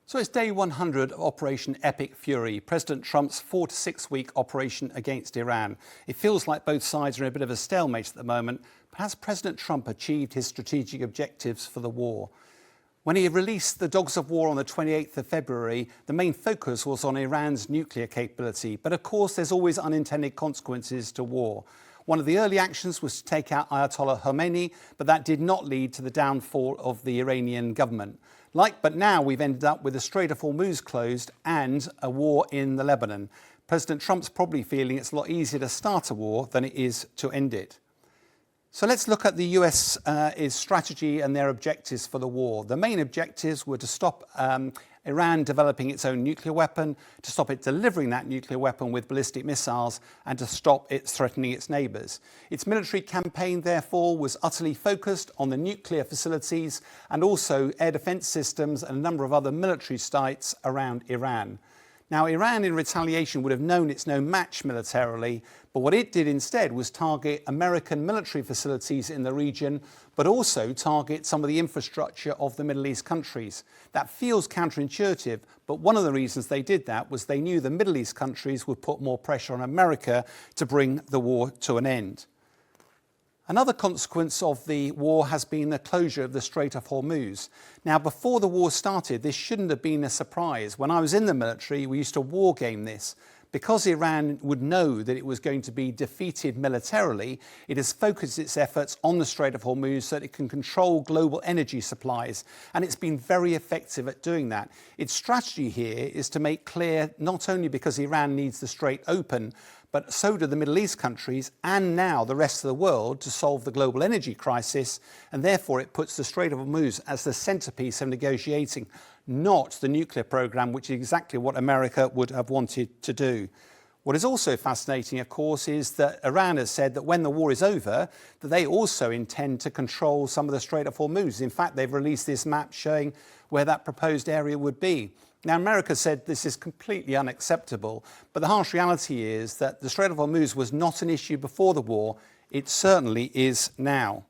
So it's day 100 of Operation Epic Fury, President Trump's 4 to 6 week operation against Iran. It feels like both sides are in a bit of a stalemate at the moment, but has President Trump achieved his strategic objectives for the war? When he released the Dogs of War on the 28th of February, the main focus was on Iran's nuclear capability. But of course, there's always unintended consequences to war. One of the early actions was to take out Ayatollah Khomeini, but that did not lead to the downfall of the Iranian government. But now we've ended up with the Strait of Hormuz closed and a war in the Lebanon. President Trump's probably feeling it's a lot easier to start a war than it is to end it. So let's look at the US strategy and their objectives for the war. The main objectives were to stop Iran developing its own nuclear weapon, to stop it delivering that nuclear weapon with ballistic missiles, and to stop it threatening its neighbours. Its military campaign, therefore, was utterly focused on the nuclear facilities and also air defence systems and a number of other military sites around Iran. Now, Iran, in retaliation, would have known it's no match militarily, but what it did instead was target American military facilities in the region, but also target some of the infrastructure of the Middle East countries. That feels counterintuitive, but one of the reasons they did that was they knew the Middle East countries would put more pressure on America to bring the war to an end. Another consequence of the war has been the closure of the Strait of Hormuz. Now, before the war started, this shouldn't have been a surprise. When I was in the military, we used to war game this. Because Iran would know that it was going to be defeated militarily, it has focused its efforts on the Strait of Hormuz so that it can control global energy supplies. And it's been very effective at doing that. Its strategy here is to make clear, not only because Iran needs the Strait open, but so do the Middle East countries and now the rest of the world to solve the global energy crisis. And therefore, it puts the Strait of Hormuz as the centerpiece of negotiating, not the nuclear program, which is exactly what America would have wanted to do. What is also fascinating, of course, is that Iran has said that when the war is over, that they also intend to control some of the Strait of Hormuz. In fact, they've released this map showing where that proposed area would be. Now, America said this is completely unacceptable, but the harsh reality is that the Strait of Hormuz was not an issue before the war. It certainly is now.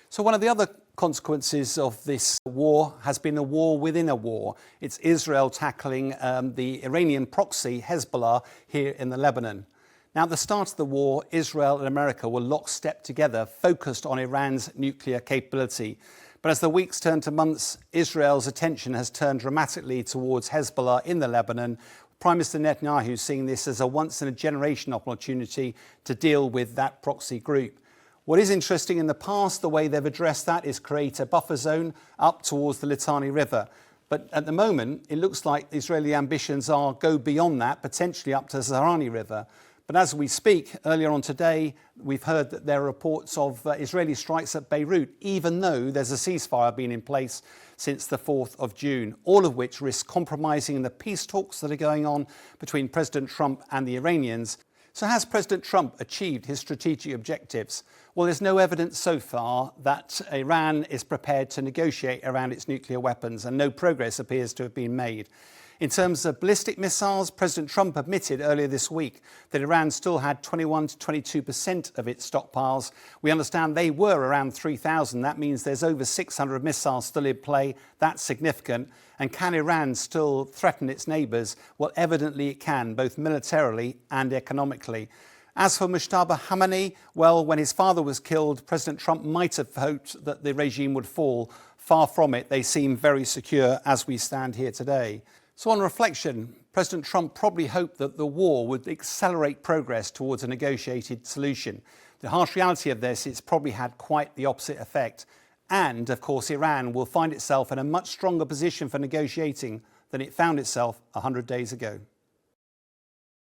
So one of the other consequences of this war has been a war within a war. It's Israel tackling the Iranian proxy Hezbollah here in the Lebanon. Now, at the start of the war, Israel and America were lockstep together, focused on Iran's nuclear capability. But as the weeks turn to months, Israel's attention has turned dramatically towards Hezbollah in the Lebanon. Prime Minister Netanyahu is seeing this as a once-in-a-generation opportunity to deal with that proxy group. What is interesting in the past, the way they've addressed that is create a buffer zone up towards the Litani River. But at the moment, it looks like Israeli ambitions go beyond that, potentially up to the Zahrani River. But as we speak, earlier on today, we've heard that there are reports of Israeli strikes at Beirut, even though there's a ceasefire been in place since the 4th of June, all of which risk compromising the peace talks that are going on between President Trump and the Iranians. So has President Trump achieved his strategic objectives? Well, there's no evidence so far that Iran is prepared to negotiate around its nuclear weapons, and no progress appears to have been made. In terms of ballistic missiles, President Trump admitted earlier this week that Iran still had 21 to 22% of its stockpiles. We understand they were around 3,000. That means there's over 600 missiles still in play. That's significant. And can Iran still threaten its neighbours? Well, evidently it can, both militarily and economically. As for Mujtaba Khamenei, well, when his father was killed, President Trump might have hoped that the regime would fall. Far from it, they seem very secure as we stand here today. So on reflection, President Trump probably hoped that the war would accelerate progress towards a negotiated solution. The harsh reality of this, it's probably had quite the opposite effect. And, of course, Iran will find itself in a much stronger position for negotiating than it found itself 100 days ago.